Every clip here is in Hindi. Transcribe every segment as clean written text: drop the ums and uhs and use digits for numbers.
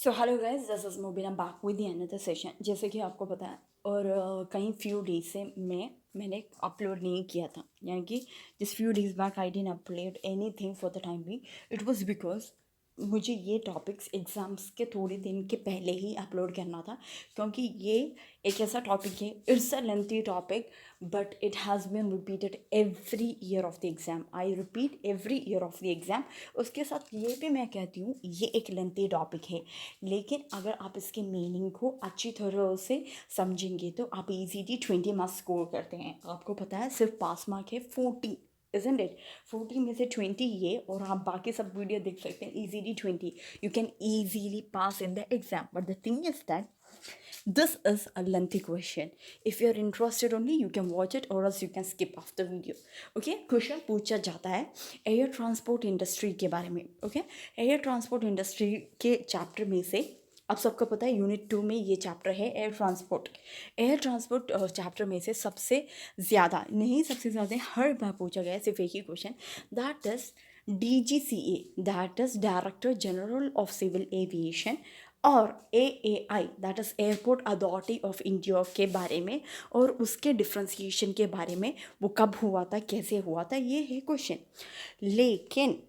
So hello guys, this is Mubina back with the another session. जैसे कि आपको पता है और कहीं फ्यू डेज से मैंने अपलोड नहीं किया था, यानी कि जिस few days back I didn't upload anything for the time being. It was because मुझे ये टॉपिक्स एग्ज़ाम्स के थोड़े दिन के पहले ही अपलोड करना था, क्योंकि ये एक ऐसा टॉपिक है, it's a lengthy topic, but it has been repeated every year of the exam. I repeat every year of the exam. उसके साथ ये भी मैं कहती हूँ ये एक लेंथी टॉपिक है, लेकिन अगर आप इसके मीनिंग को अच्छी तरह से समझेंगे तो आप इजीली 20 मार्क्स स्कोर करते हैं। आपको पता है सिर्फ पास मार्क है 40, isn't it? 40 में से 20 ये, और आप बाकी सब वीडियो देख सकते हैं, easily 20 you can easily pass in the exam. But the thing is that this is a lengthy question. If you're interested only, you can watch it, or else you can skip off the video. Okay, question पूछा जाता है एयर ट्रांसपोर्ट इंडस्ट्री के बारे में। ओके, एयर ट्रांसपोर्ट इंडस्ट्री के चैप्टर में से अब सबको पता है यूनिट 2 में ये चैप्टर है air transport. Air transport chapter में से सबसे ज़्यादा नहीं, सबसे ज़्यादा हर बार पूछा गया है सिर्फ एक ही question, that is DGCA, that is director general of civil aviation, और AAI, that is airport authority of India के बारे में, और उसके डिफ्रेंसिएशन के बारे में, वो कब हुआ था, कैसे हुआ था, ये है क्वेश्चन। लेकिन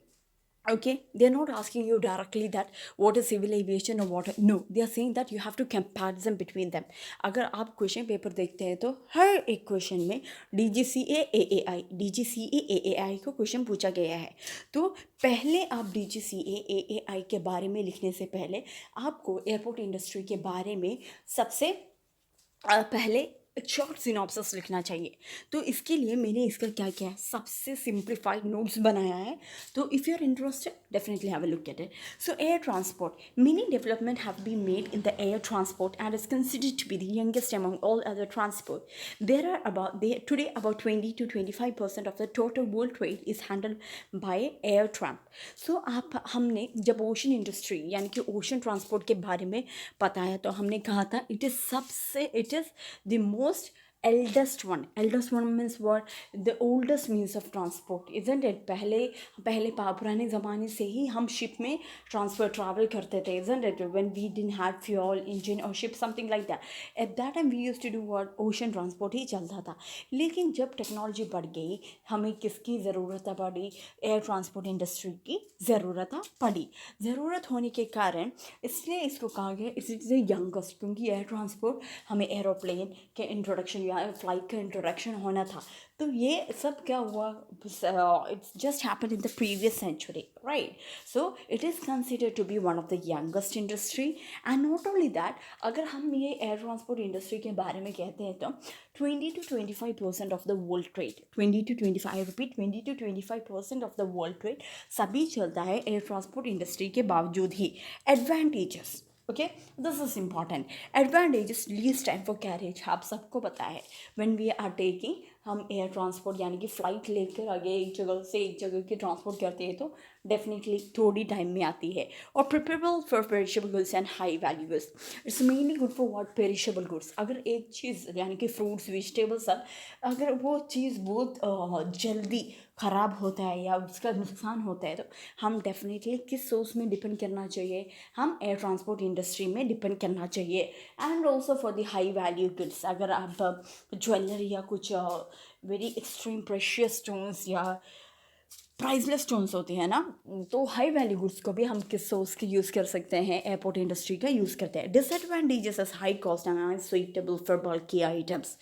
okay, they're not asking you directly that what is civil aviation or what, no, they are saying that you have to comparison between them. अगर आप क्वेश्चन पेपर देखते हैं तो हर एक क्वेश्चन में DGCA AAI को क्वेश्चन पूछा गया है। तो पहले आप DGCA AAI के बारे में लिखने से पहले आपको एयरपोर्ट इंडस्ट्री के बारे में सबसे पहले शॉर्ट सिनॉप्सिस लिखना चाहिए। तो इसके लिए मैंने इसका क्या किया है, सबसे सिंप्लीफाइड नोट्स बनाया है। तो if you are interested, definitely have a look at it. So air transport, many development have been made in the air transport and is considered to be the youngest among all other transport. There are today about 20 to 25% of the total world trade is handled by air transport. So हमने जब ओशन इंडस्ट्री यानी कि ओशन ट्रांसपोर्ट के बारे में बताया तो हमने कहा था it is the most eldest one means what, the oldest means of transport, isn't it? पहले पुराने ज़माने से ही हम शिप में ट्रैवल करते थे, isn't it? When we didn't have fuel engine or ship, something like that, at that time we used to do what, ocean transport ही चलता था। लेकिन जब टेक्नोलॉजी बढ़ गई, हमें किसकी ज़रूरत पड़ी, एयर ट्रांसपोर्ट इंडस्ट्री की ज़रूरत पड़ी। ज़रूरत होने के कारण इसलिए इसको कहा गया इट इज़ द यंगेस्ट, क्योंकि एयर ट्रांसपोर्ट हमें एरोप्लेन के इंट्रोडक्शन या फ्लाइट का इंट्रोडक्शन होना था। तो ये सब क्या हुआ, it's just happened in the previous century, right? So it is considered to be one of the youngest industry. And not only that, अगर हम ये एयर ट्रांसपोर्ट इंडस्ट्री के बारे में कहते हैं तो 20 to 25% of the world trade, 20 to 25, repeat, 20 to 25% of the world trade सभी चलता है एयर ट्रांसपोर्ट इंडस्ट्री के बावजूद ही। Advantages, okay, this is important. Advantages, least time for carriage, आप सबको पता है व्हेन वी आर टेकिंग, हम एयर ट्रांसपोर्ट यानी कि फ़्लाइट लेकर आगे एक जगह से एक जगह की ट्रांसपोर्ट करते हैं तो डेफिनेटली थोड़ी टाइम में आती है। और preferable for perishable goods and high value goods, it's mainly good for what, perishable goods. अगर एक चीज़ यानी कि फ्रूट्स वेजिटेबल्स सब, अगर वो चीज़ बहुत जल्दी ख़राब होता है या उसका नुकसान होता है तो हम डेफिनेटली किस सोर्स में डिपेंड करना चाहिए, हम एयर ट्रांसपोर्ट इंडस्ट्री में डिपेंड करना चाहिए। And also for the high value goods, अगर आप ज्वेलरी या कुछ वेरी एक्सट्रीम प्रेशियस स्टोन्स या प्राइसलेस स्टोन्स होती हैं ना, तो हाई वैल्यू गुड्स को भी हम किस सोर्स की यूज़ कर सकते हैं, एयरपोर्ट इंडस्ट्री का यूज़ करते हैं। Disadvantages is high cost and not suitable for bulky items.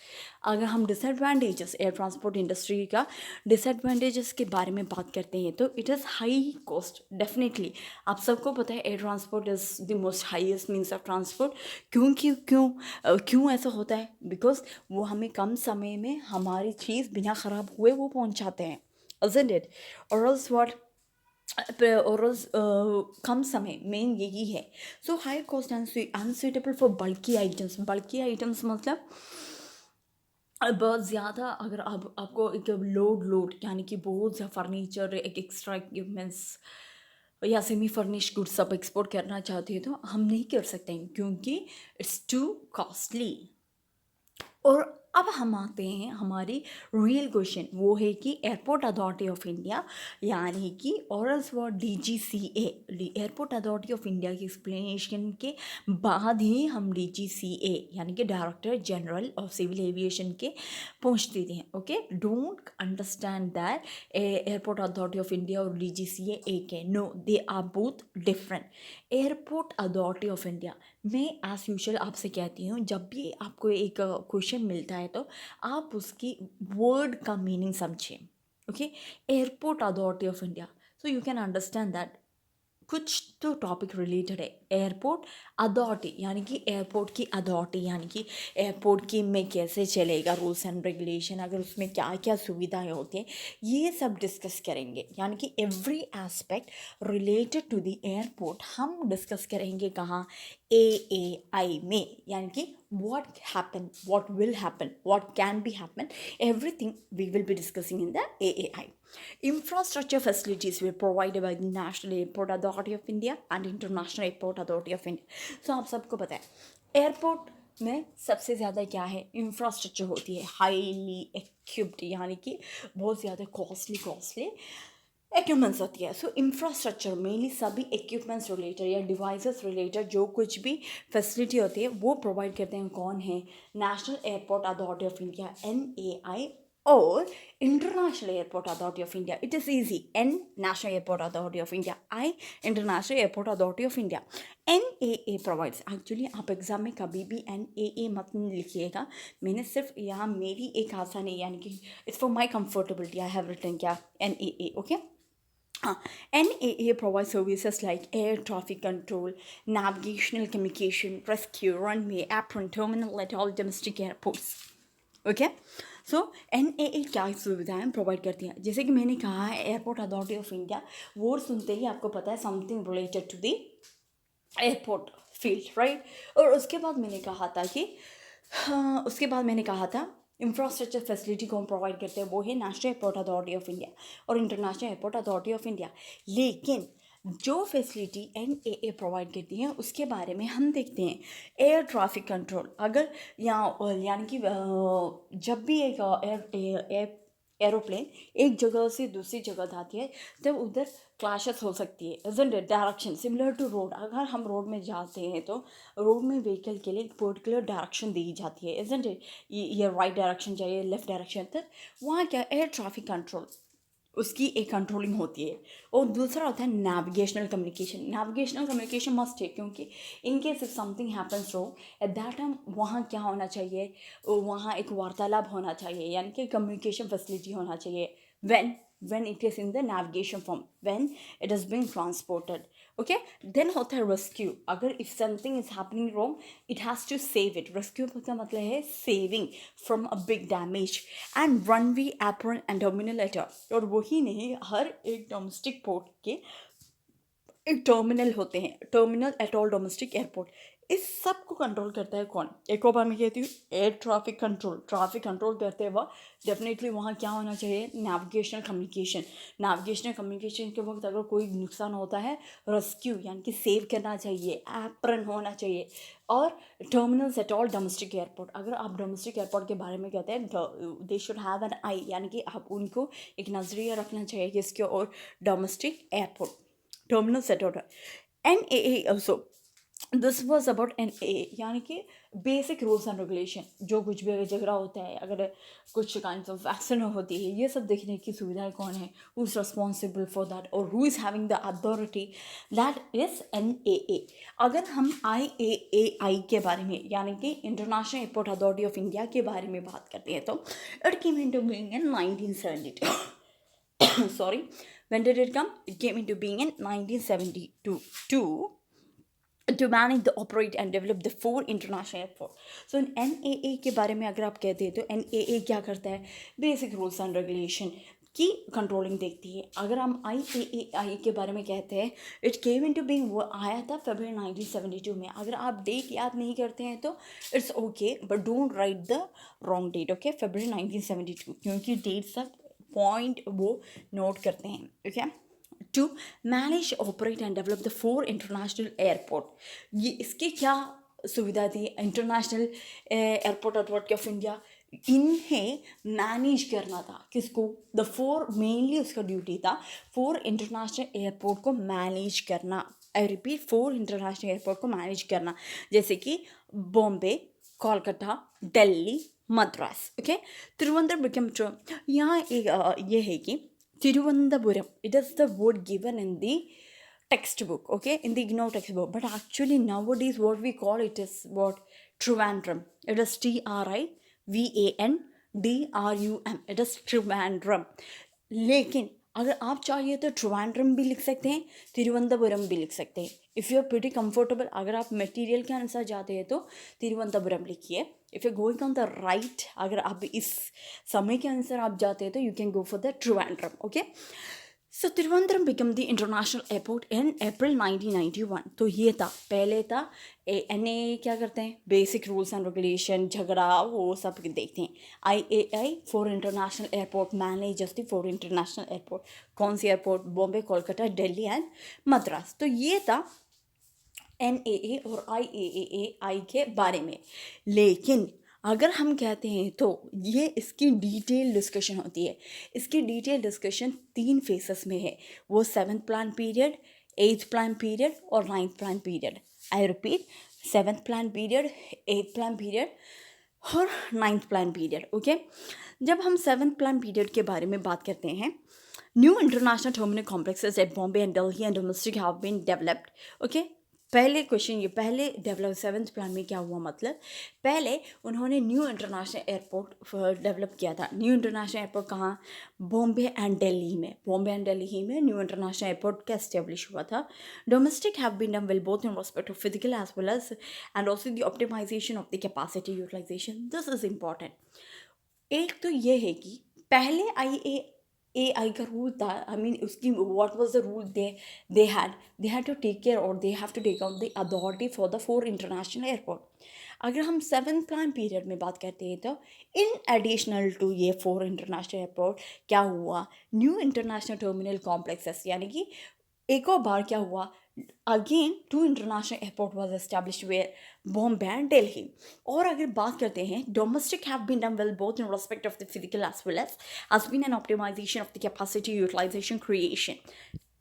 अगर हम डिसएडवांटेजेस एयर ट्रांसपोर्ट इंडस्ट्री का डिसएडवांटेजेस के बारे में बात करते हैं तो it is high cost. Definitely आप सबको पता है air transport is the most highest means of transport. क्यों ऐसा होता है? बिकॉज वो हमें कम समय में हमारी चीज़ बिना ख़राब हुए वो पहुँचाते हैं, isn't it? or else what, और कम समय मेन यही है। So high cost and unsuitable for bulky items. Bulky items मतलब बहुत ज़्यादा, अगर आपको एक लोड यानी कि बहुत ज़्यादा फर्नीचर, एक एक्स्ट्रा इक्विपमेंट्स या सेमी फर्निश गुड्स सब एक्सपोर्ट करना चाहते हैं तो हम नहीं कर सकते हैं क्योंकि इट्स टू कॉस्टली। और अब हम आते हैं हमारी रियल क्वेश्चन, वो है कि एयरपोर्ट अथॉरिटी ऑफ इंडिया यानी कि और else what DGCA, airport authority of India की एक्सप्लेनेशन के बाद ही हम DGCA यानी कि director general of civil aviation के पहुंचते थे। Okay, don't understand that airport authority of India और DGCA एक है, no they are both different. Airport authority of India, मैं एज यूजुअल आपसे कहती हूँ जब भी आपको एक क्वेश्चन मिलता है तो आप उसकी वर्ड का मीनिंग समझें। Okay, airport authority of India, so you can understand that कुछ तो टॉपिक रिलेटेड है। एयरपोर्ट अथॉरिटी यानी कि एयरपोर्ट की अथॉरिटी यानी कि एयरपोर्ट की में कैसे चलेगा, रूल्स एंड रेगुलेशन, अगर उसमें क्या क्या सुविधाएं होती हैं, ये सब डिस्कस करेंगे। यानी कि every aspect related to the airport हम डिस्कस करेंगे कहाँ, AAI में। यानी कि what happen, what will happen, what can be happen, everything we will be discussing in the AAI. Infrastructure facilities were provided by the National Airport Authority of India and International Airport Authority of India. So आप सबको पता है एयरपोर्ट में सबसे ज़्यादा क्या है, इंफ्रास्ट्रक्चर होती है, हाईली इक्विप्ड यानी कि बहुत ज़्यादा कॉस्टली इक्विपमेंट्स होती है। सो इंफ्रास्ट्रक्चर मेनली सभी इक्विपमेंट्स रिलेटेड या डिवाइसेस रिलेटेड जो कुछ भी फैसिलिटी होती है वो प्रोवाइड करते हैं कौन है, national airport authority of India NAI और international airport authority of India. It is easy, N national airport authority of India, I international airport authority of India. NAA provides, actually आप एग्जाम में कभी भी NAA मत लिखिएगा, मैंने सिर्फ यहाँ मेरी एक आसानी यानी कि it's for my comfortability I have written क्या NAA। Okay, NAA provides services like air traffic control, navigational communication, rescue, runway, apron, terminal at all domestic airports. Okay, so NAA क्या सुविधाएं प्रोवाइड करती हैं, जैसे कि मैंने कहा है एयरपोर्ट अथॉरिटी ऑफ इंडिया, वो सुनते ही आपको पता है something related to the airport field, right. और उसके बाद मैंने कहा था इंफ्रास्ट्रक्चर फैसिलिटी कौन प्रोवाइड करते हैं, वो है national airport authority of India और international airport authority of India. लेकिन जो फैसिलिटी NAA प्रोवाइड करती है उसके बारे में हम देखते हैं। एयर ट्रैफिक कंट्रोल, अगर यानी कि जब भी एक एरोप्लेन एक जगह से दूसरी जगह जाती है तब उधर क्लैशेस हो सकती है, isn't it, direction similar to road. अगर हम रोड में जाते हैं तो रोड में व्हीकल के लिए एक पर्टिकुलर डायरेक्शन दी जाती है, इजंट इट, ये राइट डायरेक्शन चाहिए, लेफ्ट डायरेक्शन, तब वहाँ क्या एयर ट्रैफिक कंट्रोल उसकी एक कंट्रोलिंग होती है। और दूसरा होता है navigational communication. Navigational communication must है, क्योंकि in case if something happens wrong at that time वहाँ क्या होना चाहिए, वहाँ एक वार्तालाप होना चाहिए, यानी कि कम्युनिकेशन फैसिलिटी होना चाहिए when it is in the navigation form, when it is being transported. Okay, then होता है रेस्क्यू। अगर if something is happening wrong it has to save it, rescue का मतलब है saving from a big damage. And runway, apron and terminal एटर, और वही नहीं, हर एक डोमेस्टिक पोर्ट के एक टर्मिनल होते हैं, terminal at all domestic airport. इस सब को कंट्रोल करता है कौन, एक और बार मैं कहती हूँ, air traffic control. Traffic control करते वक्त डेफिनेटली वहाँ क्या होना चाहिए, नेविगेशनल कम्युनिकेशन। नेविगेशनल कम्युनिकेशन के वक्त अगर कोई नुकसान होता है, रेस्क्यू यानी कि सेव करना चाहिए, एप्रन होना चाहिए। और terminals at all domestic airport, अगर आप डोमेस्टिक एयरपोर्ट के बारे में कहते हैं दे शुड हैव एन आई, यानी कि आप उनको एक नज़रिया रखना चाहिए किसके, और domestic airport terminal set out है। NAA also, this was about NAA यानी कि बेसिक रूल्स एंड रेगुलेशन। जो कुछ भी अगर झगड़ा होता है, अगर कुछ काइंड ऑफ एक्सीडेंट होती है, ये सब देखने की सुविधाएं कौन है, who is responsible for that और who is having the authority, that is NAA। अगर हम IAAI के बारे में यानी कि international airport authority of India के बारे में बात करते हैं तो it came into being in 1972 sorry, when did it come? It came into being in 1972 to manage, the operate and develop the 4 international airports. So in NAA के बारे में अगर आप कहते हैं तो NAA क्या करता है, बेसिक रूल्स एंड रेगुलेशन की कंट्रोलिंग देखती है। अगर हम IAAI के बारे में कहते हैं, इट केम इनटू बीइंग, वो आया था फरवरी 1972 में। अगर आप डेट याद नहीं करते हैं तो it's okay, but don't write the wrong date, okay, फरवरी 1972, क्योंकि डेट सब पॉइंट वो नोट करते हैं। Okay, to manage, operate and develop the 4 international airport. ये इसकी क्या सुविधा थी, international airport authority of India, इन्हें मैनेज करना था, किसको, द फोर, मेनली उसका ड्यूटी था 4 इंटरनेशनल एयरपोर्ट को मैनेज करना। आई रिपीट, 4 इंटरनेशनल एयरपोर्ट को मैनेज करना, जैसे कि बॉम्बे, कोलकाता, दिल्ली, मद्रास। ओके, तिरुवनंतपुरम यहाँ एक ये है कि Thiruvananthapuram, it is the word given in the textbook, okay, in the IGNOU textbook, but actually nowadays what we call it is what, Trivandrum. It is TRIVANDRUM, it is Trivandrum. लेकिन अगर आप चाहिए तो ट्रिवांड्रम भी लिख सकते हैं, तिरुवनंतपुरम भी लिख सकते हैं, if you are pretty comfortable. अगर आप मटेरियल के अनुसार जाते हैं तो तिरुवनंतपुरम लिखिए, if you going on the right, अगर आप इस समय के अनुसार आप जाते हैं तो you can go for the Trivandrum. Okay, so Thiruvananthapuram become the international airport in April 1991। तो ये था, पहले था NA क्या करते हैं, बेसिक रूल्स एंड रेगुलेशन, झगड़ा वो सब देखते हैं। IAI 4 international airport managers the 4 international airport. कौन सी एयरपोर्ट, बॉम्बे, कोलकाता, दिल्ली एंड मद्रास। तो ये था NAA और IAAI के बारे में। लेकिन अगर हम कहते हैं तो ये इसकी डिटेल डिस्कशन होती है। इसकी डिटेल डिस्कशन 3 फेसेस में है, वो 7th plan period, 8th plan period और 9th plan period. I repeat, 7th plan period, 8th plan period और 9th प्लान पीरियड। ओके, जब हम 7th प्लान पीरियड के बारे में बात करते हैं, new international terminal complexes at Bombay and Delhi and domestic have been developed. Okay, पहले क्वेश्चन ये, पहले डेवलप 7th प्लान में क्या हुआ, मतलब पहले उन्होंने न्यू इंटरनेशनल एयरपोर्ट डेवलप किया था। न्यू इंटरनेशनल एयरपोर्ट कहाँ, बॉम्बे एंड दिल्ली में। बॉम्बे एंड दिल्ली में न्यू इंटरनेशनल एयरपोर्ट का एस्टेब्लिश हुआ था। Domestic have been done well both in respect of physical as well as and also the optimisation of the capacity utilisation. This is important. एक तो ये है कि पहले आई का रूल था, आई मीन उसकी what was the rule they had to take care और they have to take out the authority for the 4 international airport. अगर हम 7th प्लान पीरियड में बात करते हैं तो इन एडिशनल टू ये 4 इंटरनेशनल एयरपोर्ट क्या हुआ, न्यू इंटरनेशनल टर्मिनल कॉम्प्लेक्सेस, यानी कि एक और बार क्या हुआ, again 2 international airport was establish where Bombay and Delhi. और अगर बात करते हैं, domestic have been done well both in respect of the physical as well as has been an optimization of the capacity utilization creation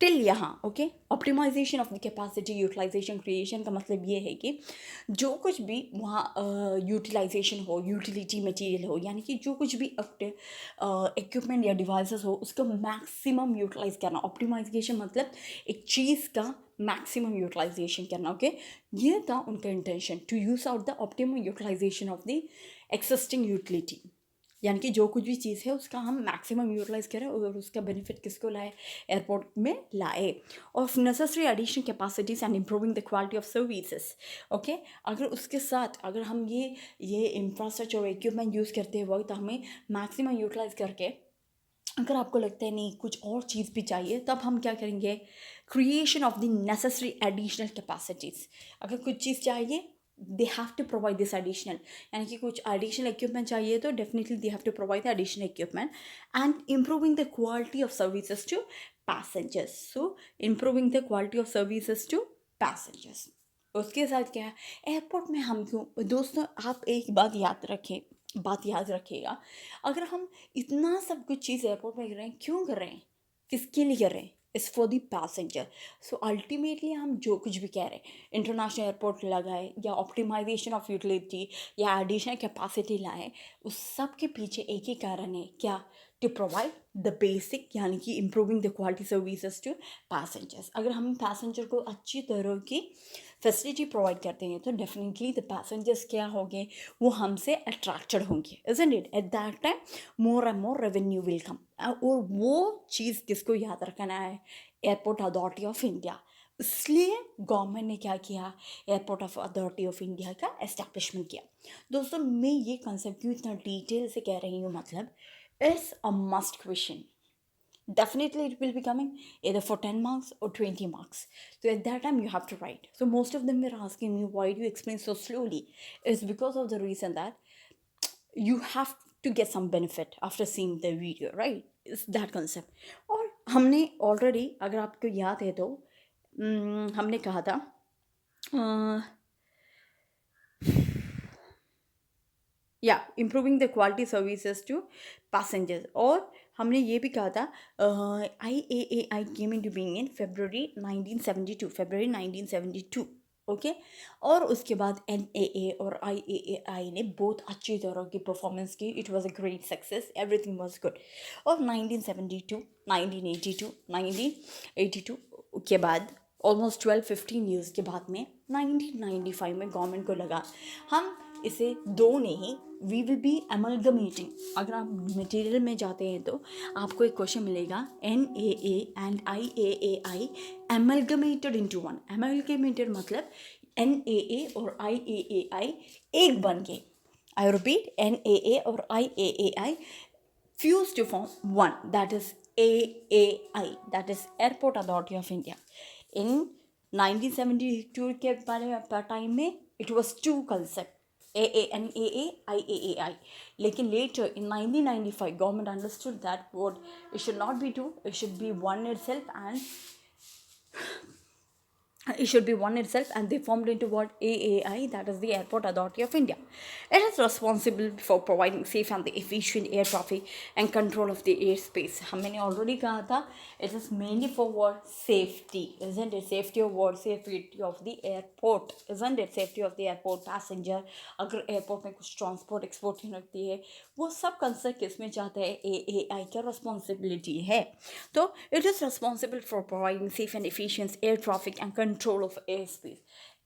till यहाँ। Okay, optimization of the capacity utilization creation का मतलब ये है कि जो कुछ भी वहाँ यूटिलाइजेशन हो, यूटिलिटी मटेरियल हो, यानी कि जो कुछ भी इक्विपमेंट या डिवाइसेस हो उसको मैक्सिमम यूटिलाइज करना। ऑप्टिमाइजेशन मतलब एक चीज़ का मैक्सिमम यूटिलाइजेशन करना। ओके, ये था उनका intention, to use out the optimum utilisation of the existing utility, यानी कि जो कुछ भी चीज़ है उसका हम मैक्सिमम यूटिलाइज करें और उसका बेनिफिट किसको लाए, एयरपोर्ट में लाए। Of necessary additional capacities and improving the quality of services. Okay, अगर उसके साथ अगर हम ये इंफ्रास्ट्रक्चर और इक्विपमेंट यूज़ करते वक्त हमें मैक्सिमम यूटिलाइज करके, अगर आपको लगता है नहीं कुछ और चीज़ भी चाहिए, तब हम क्या करेंगे, creation of the necessary additional capacities. अगर कुछ चीज़ चाहिए, they have to provide this additional, यानी कि कुछ एडिशनल इक्विपमेंट चाहिए तो definitely they have to provide the additional equipment and improving the quality of services to passengers. So improving the quality of services to passengers. उसके साथ क्या है, एयरपोर्ट में हम क्यों, दोस्तों आप एक बात याद रखिएगा, अगर हम इतना सब कुछ चीज़ एयरपोर्ट में कर रहे हैं, क्यों कर रहे हैं, किसके लिए कर रहे हैं, is for the passenger. So ultimately हम जो कुछ भी कह रहे हैं, इंटरनेशनल एयरपोर्ट लगाए या ऑप्टिमाइजेशन ऑफ यूटिलिटी या एडिशनल कैपेसिटी लाए, उस सब के पीछे एक ही कारण है, क्या, टू प्रोवाइड द बेसिक, यानी कि improving the quality services to passengers. अगर हम पैसेंजर को अच्छी तरह की फैसिलिटी प्रोवाइड करते हैं तो डेफिनेटली द पैसेंजर्स क्या होंगे, वो हमसे अट्रैक्टेड होंगे, isn't it, at that time more and more revenue will come. और वो चीज़ किसको याद रखना है, एयरपोर्ट अथॉरिटी ऑफ इंडिया। इसलिए गवर्नमेंट ने क्या किया, airport of authority of India का एस्टैब्लिशमेंट किया। दोस्तों मैं ये कंसेप्ट क्यों इतना डिटेल से कह रही हूँ, मतलब it's a must question, definitely it will be coming either for 10 marks or 20 marks, so at that time you have to write. So most of them were asking me, why do you explain so slowly? It's because of the reason that you have to get some benefit after seeing the video, right? It's that concept. और हमने already, अगर आपको याद है तो हमने कहा था, या improving the quality services to passengers. और हमने ये भी कहा था IAAI came into being in February 1972, okay. और उसके बाद NAA और IAAI ने बहुत अच्छी तरह की परफॉर्मेंस की, it was a great success, everything was good. और 1972, 1982, 1982 के बाद ऑलमोस्ट 12-15 ईयर्स के बाद में 1995 में गवर्नमेंट को लगा हम इसे दो नहीं, वी विल बी एमलगमेटिंग। अगर आप मटेरियल में जाते हैं तो आपको एक क्वेश्चन मिलेगा, NAA and IAAI amalgamated into one. Amalgamated मतलब NAA और IAAI एक बन के, आई रिपीट, NAA और IAAI fused to form one, that is AAI, that is Airport Authority of India. In 1972 के टाइम में it was two concept, NAA, IAAI. लेकिन later in 1995 government understood that what it should not be two, it should be one itself, and they formed into what? AAI, that is the Airport Authority of India. It is responsible for providing safe and the efficient air traffic and control of the airspace. हमने already कहा था, it is mainly for what? Safety, isn't it? Safety of what? Safety of the airport, isn't it? Safety of the airport passenger, अगर airport में कुछ transport export होती है, वो सब कंसर्न किस में जाता है? AAI का responsibility है। तो it is responsible for providing safe and efficient air traffic and control of airspace.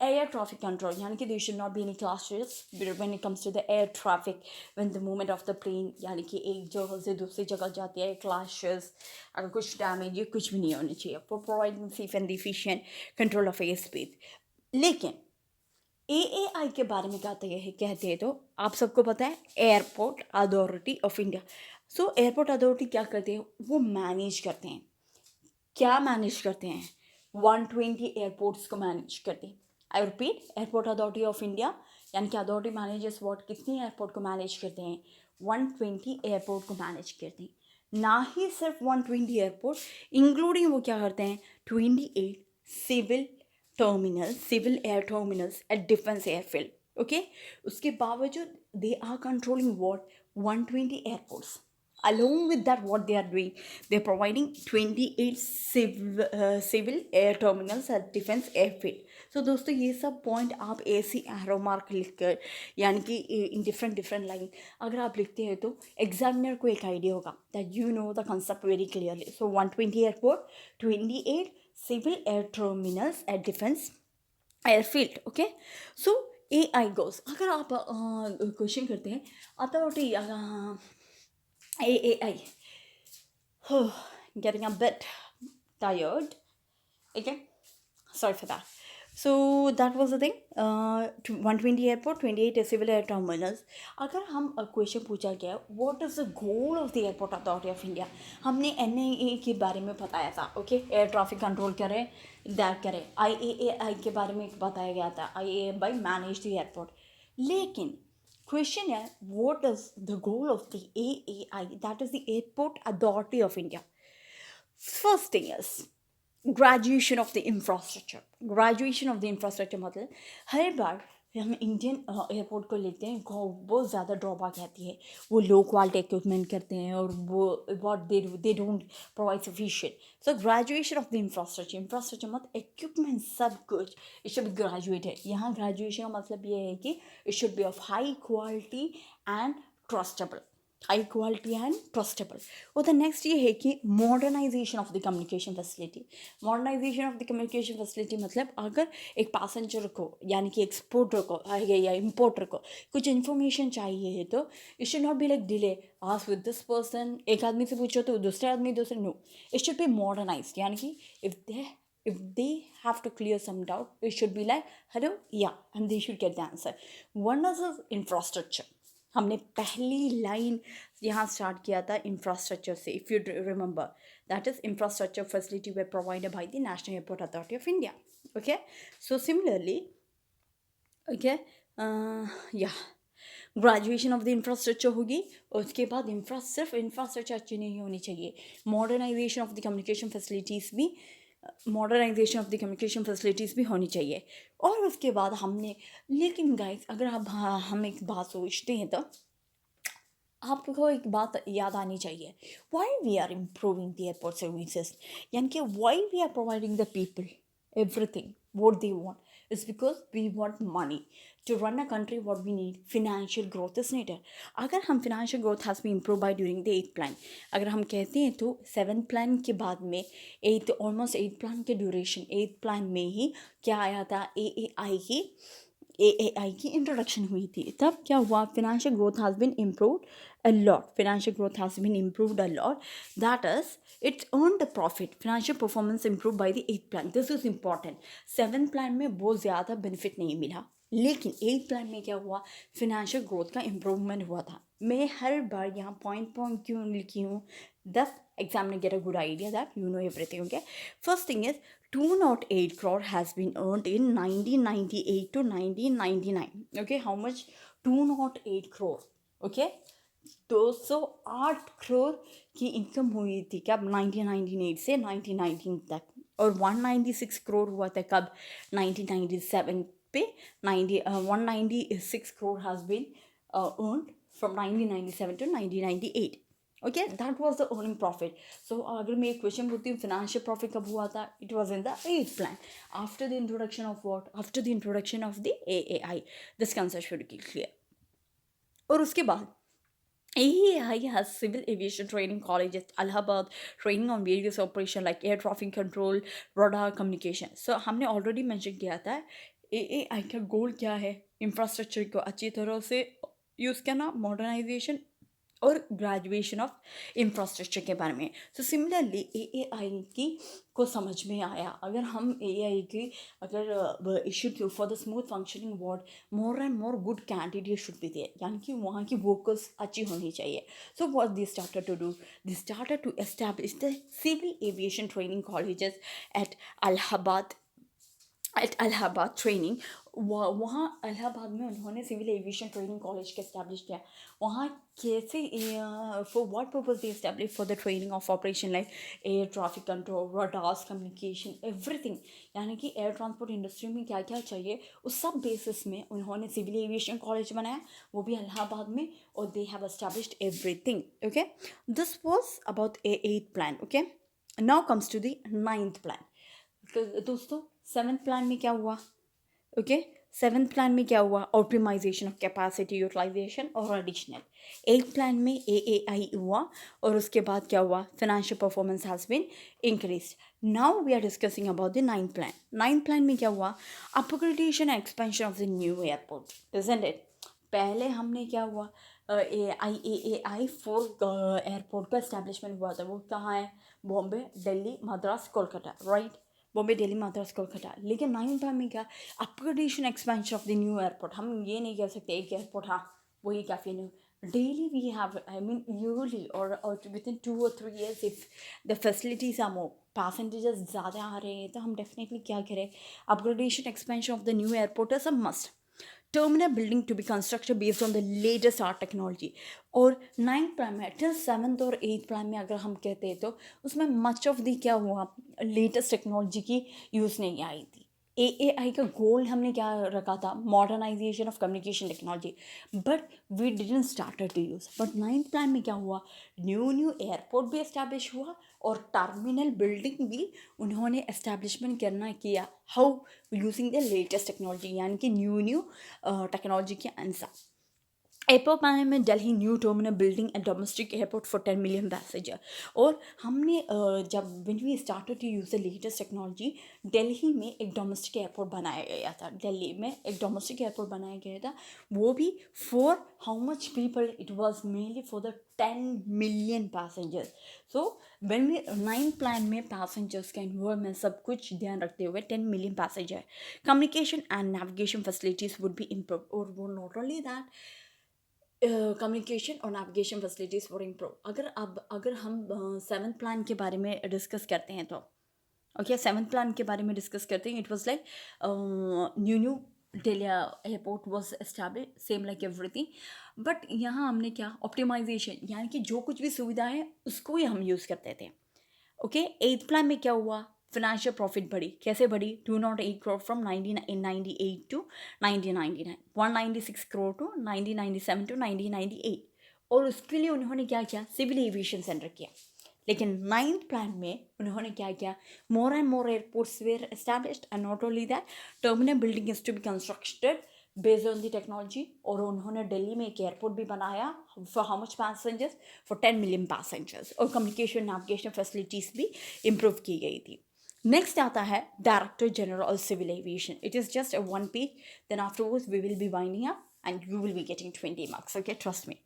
Air traffic control, यानी कि there should not be any clashes when it comes to the air traffic, when the movement of the plane, यानी कि एक जगह से दूसरी जगह जाती है, clashes, अगर कुछ डैमेज, ये कुछ भी नहीं होना चाहिए, for providing safe and efficient control of airspace. लेकिन AAI के बारे में कहते हैं तो आप सबको पता है, airport authority of India. So airport authority क्या करते हैं? वो मैनेज करते हैं। क्या मैनेज करते हैं? 120 एयरपोर्ट्स को मैनेज करते हैं। I repeat, airport authority of India, यानी कि अथॉरिटी मैनेजर्स व्हाट, कितनी एयरपोर्ट को मैनेज करते हैं? 120 एयरपोर्ट को मैनेज करते हैं। ना ही सिर्फ 120 एयरपोर्ट, इंक्लूडिंग वो क्या करते हैं? 28 civil air terminals at defence airfield, okay. उसके बावजूद they are controlling what? 120 airports. Along with that, what they are doing, they're providing 28 civil air terminals at defense airfield. So दोस्तों, ये सब पॉइंट आप ऐसी एरो मार्क लिख कर, यानी कि इन डिफरेंट लाइन अगर आप लिखते हैं तो एग्जामिनर को एक आइडिया होगा that you know the concept very clearly. So 120 airport, 28 civil air terminals at defense airfield, okay. So AI goes, अगर आप क्वेश्चन करते हैं authority AAI, getting a bit tired, okay, sorry for that. So that was the thing, 120 airport, 28 civil air terminals. अगर हम क्वेश्चन पूछा गया what is the goal of the airport authority of India, हमने NAA के बारे में बताया था, ओके, एयर ट्रैफिक कंट्रोल करें, दैट करें। IAAI के बारे में बताया गया था, IAAI मैनेज द एयरपोर्ट। लेकिन क्वेश्चन है, what is the goal of the AAI, that is the airport authority of India. First thing is graduation of the infrastructure. Graduation of the infrastructure मतलब हर बार हम इंडियन एयरपोर्ट को लेते हैं, बहुत ज़्यादा ड्रॉबैक आती है, वो लो क्वालिटी इक्विपमेंट करते हैं और वो what they don't provide sufficient. So graduation of the infrastructure मतलब इक्विपमेंट सब कुछ, इट शुड बी ग्रेजुएटेड। यहाँ ग्रेजुएशन का मतलब ये है कि it should be of high quality and trustable, high quality and trustable. और द नेक्स्ट ये है कि modernisation of the communication facility. Modernisation of the communication facility मतलब अगर एक पैसेंजर को, यानी कि एक्सपोर्टर को या इम्पोर्टर को कुछ इन्फॉर्मेशन चाहिए है तो it should not be like delay, ask with this person, एक आदमी से पूछो तो दूसरे आदमी दूसरे, no, it should be modernised. यानी कि if they have to clear some doubt, it should be like hello, yeah, and they should get the answer. One is infrastructure। हमने पहली लाइन यहाँ स्टार्ट किया था इंफ्रास्ट्रक्चर से, if you remember, that is infrastructure facility way provided by the national airport authority of India, okay. So similarly, okay, या ग्रेजुएशन ऑफ द इंफ्रास्ट्रक्चर होगी, और उसके बाद सिर्फ इंफ्रास्ट्रक्चर अच्छी नहीं होनी चाहिए, modernisation of the communication facilities भी modernisation of the communication facilities भी होनी चाहिए। और उसके बाद हमने, लेकिन गाइस अगर आप हम एक बात सोचते हैं तो आपको एक बात याद आनी चाहिए, why we are improving the airport services, यानी कि why we are providing the people everything what they want is because we want money to run a country. What we need, financial growth is needed. अगर हम financial growth has been improved by during the 8th plan, अगर हम कहते हैं तो 7th plan के बाद में 8th almost 8th plan के duration 8th plan में ही क्या आया था, AAI की इंट्रोडक्शन हुई थी। तब क्या हुआ, financial growth has been improved a lot, financial growth has been improved a lot, that is it's earn the profit, financial performance improve by the 8th plan. This is important. 7th plan में बहुत ज़्यादा बेनिफिट नहीं मिला, लेकिन 8th प्लान में क्या हुआ, फिनेंशियल ग्रोथ का इम्प्रूवमेंट हुआ था। मैं हर बार यहाँ पॉइंट क्यों लिखी हूँ, दस examiner get a good idea that you know everything. Okay, first thing is 208 crore has been earned in 1998 to 1999. Okay, how much? 208 crore. Okay, 208 crore की इनकम हुई थी कब, 1998 से 1919 तक, और 196 करोड़ हुआ था कब, 1997 पे 196 crore has been earned from 1997 to 1998. Okay, that was the earning profit. So अगर मैं एक क्वेश्चन पूछती हूँ, financial profit कब हुआ था, it was in the 8th plan after the introduction of what, after the introduction of the AAI. This concept should be clear. और उसके बाद AAI has civil aviation training college at Allahabad, training on various operation like air traffic control, radar communication. So हमने already mention किया था AAI का गोल क्या है, इंफ्रास्ट्रक्चर को अच्छी तरह से यूज़ करना, मॉडर्नाइजेशन और ग्रेजुएशन ऑफ इंफ्रास्ट्रक्चर के बारे में। सो सिमिलरली AAI की को समझ में आया, अगर हम AAI की अगर issue for the smooth functioning word, more and more good candidate should be there, यानी कि वहाँ की वोकल्स अच्छी होनी चाहिए। So what they started to do, they started to establish the civil aviation training colleges at Allahabad training. वहाँ इलाहाबाद में उन्होंने सिविल एविएशन ट्रेनिंग कॉलेज का इस्टेब्लिश किया। वहाँ कैसे, for what purpose they establish, for the training of operation like air traffic control, radars, communication, everything, यानी कि एयर ट्रांसपोर्ट इंडस्ट्री में क्या क्या चाहिए उस सब बेसिस में उन्होंने सिविल एविएशन कॉलेज बनाया, वो भी इलाहाबाद में, और they have established everything. Okay, this was about eight plan. Okay, now comes to the 9th plan. दोस्तों 7th प्लान में क्या हुआ, ओके, 7th प्लान में क्या हुआ, ऑप्टिमाइजेशन ऑफ कैपेसिटी यूटिलाइजेशन और एडिशनल। 8th प्लान में AAI हुआ, और उसके बाद क्या हुआ, financial performance has been increase. Now we are discussing about the 9th plan. 9th plan में क्या हुआ, upgradation and expansion of the new airport, isn't it. पहले हमने क्या हुआ, AAI 4 एयरपोर्ट का इस्टेब्लिशमेंट हुआ था, वो कहाँ है, बॉम्बे, दिल्ली, मद्रास, कोलकाता, राइट, बॉम्बे, दिल्ली, मद्रास, कोलकाता। लेकिन 9th प्लान में क्या, upgradation expansion of the new airport. हम ये नहीं कह सकते एक एयरपोर्ट हाँ वही काफ़ी new, daily we have, I mean yearly और within 2 or 3 years if the facilities are more, passengers ज़्यादा आ रहे हैं, तो हम डेफिनेटली क्या करें, upgradation expansion of the new airport is a must. terminal building to be constructed based on the latest art technology। और 9th प्लान में टिल 7th और 8th प्लान में अगर हम कहते हैं तो उसमें मच ऑफ दी क्या हुआ, लेटेस्ट टेक्नोलॉजी की यूज़ नहीं आई थी। AAI का गोल हमने क्या रखा था, modernisation of communication technology, but we didn't started to use. But 9th plan में क्या हुआ, न्यू एयरपोर्ट भी एस्टैब्लिश हुआ और टर्मिनल बिल्डिंग भी उन्होंने एस्टैब्लिशमेंट करना किया, how, using the latest technology, यानी कि न्यू टेक्नोलॉजी के अनुसार। एयरपोर्ट प्लान में Delhi new terminal building and domestic airport for 10 million passenger. और हमने जब when we started to use the latest technology, Delhi में एक डोमेस्टिक एयरपोर्ट बनाया गया था, दिल्ली में एक डोमेस्टिक एयरपोर्ट बनाया गया था, वो भी for how much people, it was mainly for the 10 million passengers. So when we 9th plan में पैसेंजर्स का इन्वॉल्वमेंट सब कुछ ध्यान रखते हुए 10 million passenger, communication and navigation facilities would be improve. और वो नॉट ओनली दैट, कम्युनिकेशन और नेविगेशन फैसिलिटीज़ फॉर इम्प्रूव। अगर हम 7th प्लान के बारे में डिस्कस करते हैं तो ओके, 7th प्लान के बारे में डिस्कस करते हैं, it was like new Delhi airport was establish same like everything. But यहाँ हमने क्या, ऑप्टिमाइजेशन, यानी कि जो कुछ भी सुविधा है उसको ही हम यूज़ करते थे। ओके, 8th प्लान में क्या हुआ, financial profit बढ़ी, कैसे बढ़ी? 208 crore from 1998 to 1999, 196 crore to 1997 to 1998. और उसके लिए उन्होंने क्या किया? सिविल एविएशन सेंटर किया. लेकिन 9th प्लान में उन्होंने क्या किया? More and more airports were established, and not only that, terminal building is to be constructed based on the technology. और उन्होंने दिल्ली में एक एयरपोर्ट भी बनाया for how much passengers? For 10 million passengers. और कम्युनिकेशन नेविगेशन फैसिलिटीज़ भी इम्प्रूव की गई थी. नेक्स्ट आता है director general of civil aviation. It is just a one page. Then afterwards we will be winding up and you will be getting 20 marks. Okay, trust me.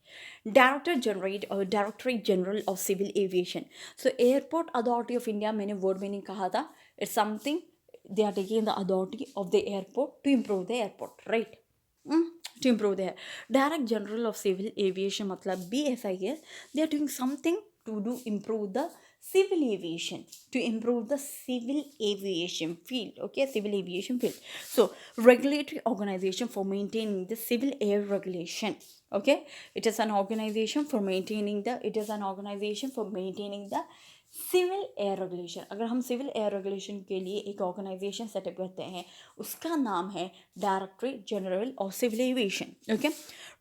Directorate General of Civil Aviation. So Airport Authority of India, मैंने word meaning कहा था. It's something they are taking the authority of the airport to improve the airport, right? To improve the Director General of Civil Aviation मतलब BSIS. They are doing something to do improve the civil aviation, to improve the civil aviation field. Okay, civil aviation field. So regulatory organization for maintaining the civil air regulation. Okay, it is an organization for maintaining the civil air regulation. अगर हम सिविल एयर रेगुलेशन के लिए एक ऑर्गेनाइजेशन सेटअप करते हैं, उसका नाम है directorate general of civil aviation. Okay,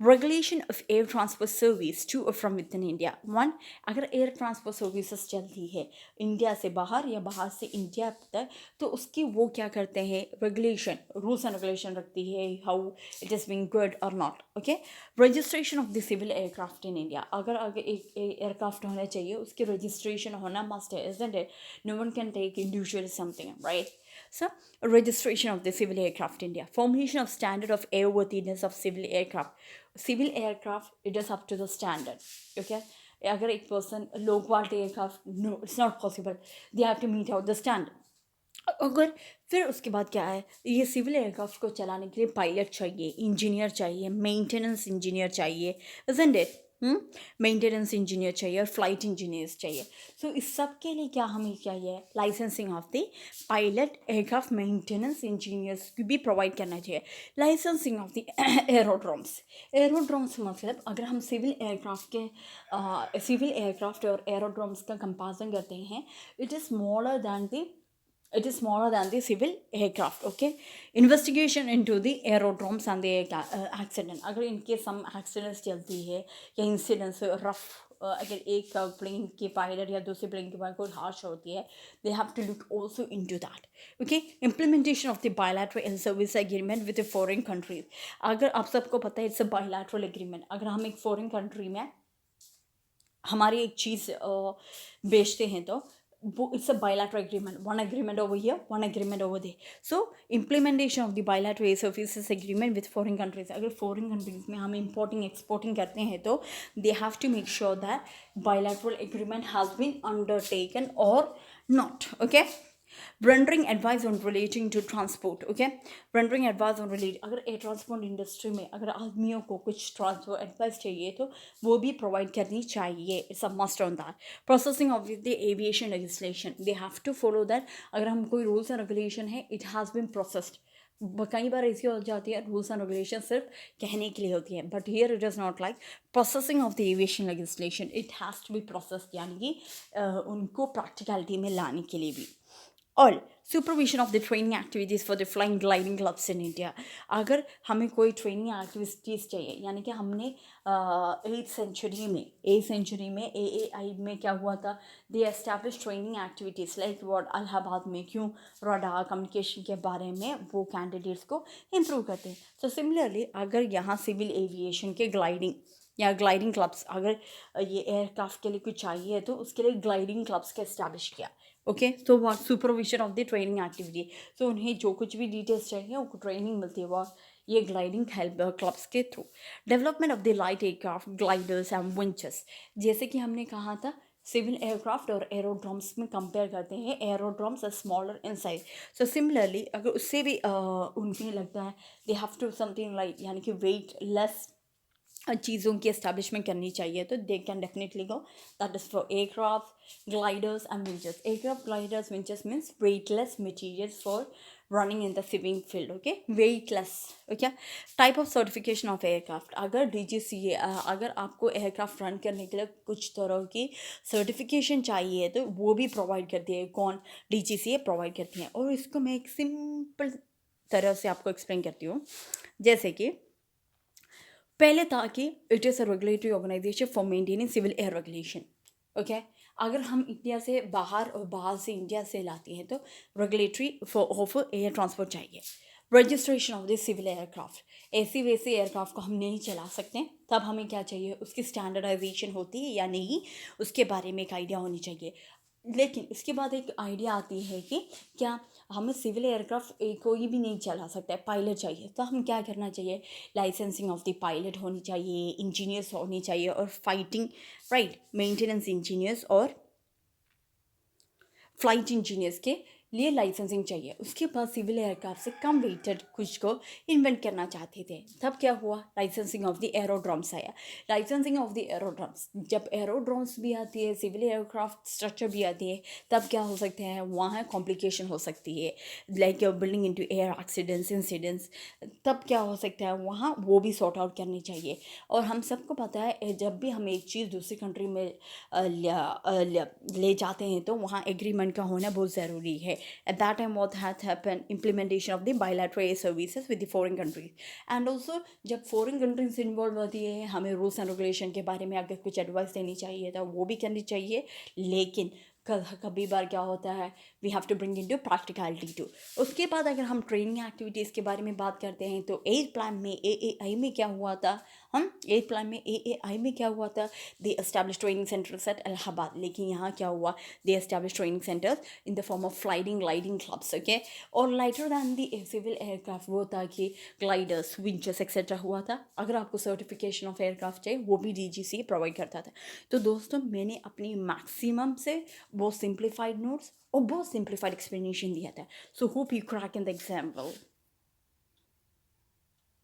regulation of air transport service to और from within India. One, अगर एयर ट्रांसपोर्ट सर्विसेज चलती है इंडिया से बाहर या बाहर से इंडिया तक, तो उसकी वो क्या करते हैं? रेगुलेशन, रूल्स एंड रेगुलेशन रखती है, how it is being good और not. Okay, registration of the civil aircraft in India. अगर एक एयरक्राफ्ट होना चाहिए, उसकी रजिस्ट्रेशन होना must have, isn't it? No one can take individually something, right? So registration of the civil aircraft India. Formation of standard of airworthiness of civil aircraft. Civil aircraft, it is up to the standard. Okay, अगर एक person low quality aircraft, no, it's not possible. They have to meet out the standard. अगर फिर उसके बाद क्या है? ये सिविल एयरक्राफ्ट को चलाने के लिए पायलट चाहिए, इंजीनियर चाहिए, मेंटेनेंस इंजीनियर चाहिए, isn't it? मेंटेनेंस इंजीनियर चाहिए और फ्लाइट इंजीनियर्स चाहिए. सो इस सब के लिए क्या हमें चाहिए? Licensing of the pilot aircraft maintenance engineers भी प्रोवाइड करना चाहिए. Licensing of the aerodromes. Aerodromes मतलब अगर हम सिविल एयरक्राफ्ट और एरोड्रोम्स का कंपेरिजन करते हैं, it is smaller than the civil aircraft. Okay, investigation into the aerodromes and the accident. अगर इनके some accidents चलती है या incidents rough, अगर एक प्लेन के पायलट या दूसरे प्लेन के पायलट कोई हादसा होती है, they have to look also into that. Okay, implementation of the bilateral air service agreement with the foreign countries. अगर आप सबको पता है it's a bilateral agreement. अगर हम एक foreign country में हमारी एक चीज़ बेचते हैं तो it's a bilateral agreement. One agreement over here, one agreement over there. So implementation of the bilateral air services agreement with foreign countries. अगर foreign countries में हम importing exporting करते हैं तो they have to make sure that bilateral agreement has been undertaken or not. Okay, rendering advice on relating to transport. Okay, rendering advice on relate. अगर एयर ट्रांसपोर्ट इंडस्ट्री में अगर आदमियों को कुछ ट्रांसपोर्ट एडवाइस चाहिए तो वो भी प्रोवाइड करनी चाहिए. It's a must on that. Processing of the aviation legislation, they have to follow that. अगर हम कोई रूल्स एंड रेगुलेशन है, इट हैज़ बिन प्रोसेस्ड. कई बार ऐसी हो जाती है रूल्स एंड रेगुलेशन सिर्फ कहने के लिए होती है, but here it is not like. Processing of the aviation legislation, it has to be processed, यानी कि उनको प्रैक्टिकलिटी में लाने के लिए भी. और supervision of the training activities for the flying gliding clubs in India. अगर हमें कोई ट्रेनिंग एक्टिविटीज़ चाहिए, यानी कि हमने 8th सेंचुरी में AAI में क्या हुआ था? They establish training activities like what Allahabad में क्यों रडार कम्युनिकेशन के बारे में वो कैंडिडेट्स को इम्प्रूव करते हैं. सो सिमिलरली अगर यहाँ सिविल एविएशन के ग्लाइडिंग या ग्लाइडिंग क्लब्स, अगर ये एयरक्राफ्ट के लिए कुछ चाहिए तो उसके लिए ग्लाइडिंग क्लब्स का इस्टेब्लिश किया. ओके, तो what supervision of the training activity. तो उन्हें जो कुछ भी डिटेल्स चाहिए उनको ट्रेनिंग मिलती है वो ये ग्लाइडिंग हेल्प क्लब्स के through. Development of the light aircraft, gliders and winches. जैसे कि हमने कहा था सिविल एयरक्राफ्ट और एरोड्रोम्स में कंपेयर करते हैं, aerodromes are smaller in size. So similarly अगर उससे भी उनको लगता है they have to something like, यानी कि वेट लेस चीज़ों की एस्टैब्लिशमेंट करनी चाहिए तो they can definitely go. That is for aircraft, gliders and winches. Aircraft gliders winches means weightless materials for running in the civil field, okay, weightless, okay. Type of certification of aircraft, अगर DGCA अगर आपको एयरक्राफ्ट रन करने के लिए कुछ तरह की सर्टिफिकेशन चाहिए तो वो भी प्रोवाइड करती है, कौन, DGCA प्रोवाइड करती है। और इसको मैं एक सिंपल तरह से आपको एक्सप्लेन करती हूँ। जैसे कि पहले था कि it is a regulatory organisation for maintaining civil air regulation, okay. अगर हम इंडिया से बाहर और बाहर से इंडिया से लाते हैं तो रेगुलेटरी ऑफ एयर ट्रांसपोर्ट चाहिए। Registration of the civil aircraft, ऐसी वैसे एयरक्राफ्ट को हम नहीं चला सकते, तब हमें क्या चाहिए, उसकी स्टैंडर्डाइजेशन होती है या नहीं, उसके बारे में एक आइडिया होनी चाहिए। लेकिन इसके बाद एक आइडिया आती है कि क्या हमें सिविल एयरक्राफ्ट कोई भी नहीं चला सकता है, पायलट चाहिए, तो हम क्या करना चाहिए, लाइसेंसिंग ऑफ द पायलट होनी चाहिए, इंजीनियर्स होनी चाहिए, और फाइटिंग राइट मेंटेनेंस इंजीनियर्स और फ्लाइट इंजीनियर्स के लिए लाइसेंसिंग चाहिए। उसके बाद सिविल एयरक्राफ्ट से कम वेटेड कुछ को इन्वेंट करना चाहते थे, तब क्या हुआ, लाइसेंसिंग ऑफ द एरोड्रम्स आया। लाइसेंसिंग ऑफ द एरोड्रम्स, जब एरोड्रम्स भी आती है, सिविल एयरक्राफ्ट स्ट्रक्चर भी आती है, तब क्या हो सकते हैं, वहाँ कॉम्प्लिकेशन हो सकती है, like building into air accidents incidents, तब क्या हो सकता है, वहाँ वो भी सॉर्ट आउट करनी चाहिए। और हम सबको पता है जब भी हम एक चीज़ दूसरी कंट्री में ले जाते हैं तो वहाँ एग्रीमेंट का होना बहुत ज़रूरी है। At that time what had happened, implementation of the bilateral air services with the foreign countries, and also जब foreign countries इन्वॉल्व होती है, हमें रूल्स एंड रेगुलेशन के बारे में अगर कुछ एडवाइस देनी चाहिए तो वो भी करनी चाहिए। लेकिन कभी बार क्या होता है, we have to bring into practicality too. उसके बाद अगर हम ट्रेनिंग एक्टिविटीज़ के बारे में बात करते हैं तो एट प्लान में AAI में क्या हुआ था, हम एट प्लान में AAI में क्या हुआ था, they establish training centres at Allahabad. लेकिन यहाँ क्या हुआ, they establish training centres in the form of flying gliding clubs, okay. और lighter than the civil aircraft वो था कि ग्लाइडर्स, विंचर्स एक्सेट्रा हुआ था। अगर आपको सर्टिफिकेशन ऑफ एयरक्राफ्ट चाहिए वो भी DGCA प्रोवाइड करता था। तो दोस्तों मैंने अपनी मैक्सिमम से बहुत सिंप्लीफाइड नोट्स और बहुत सिंप्लीफाइड एक्सप्लेनेशन दिया था। So hope you crack in the example.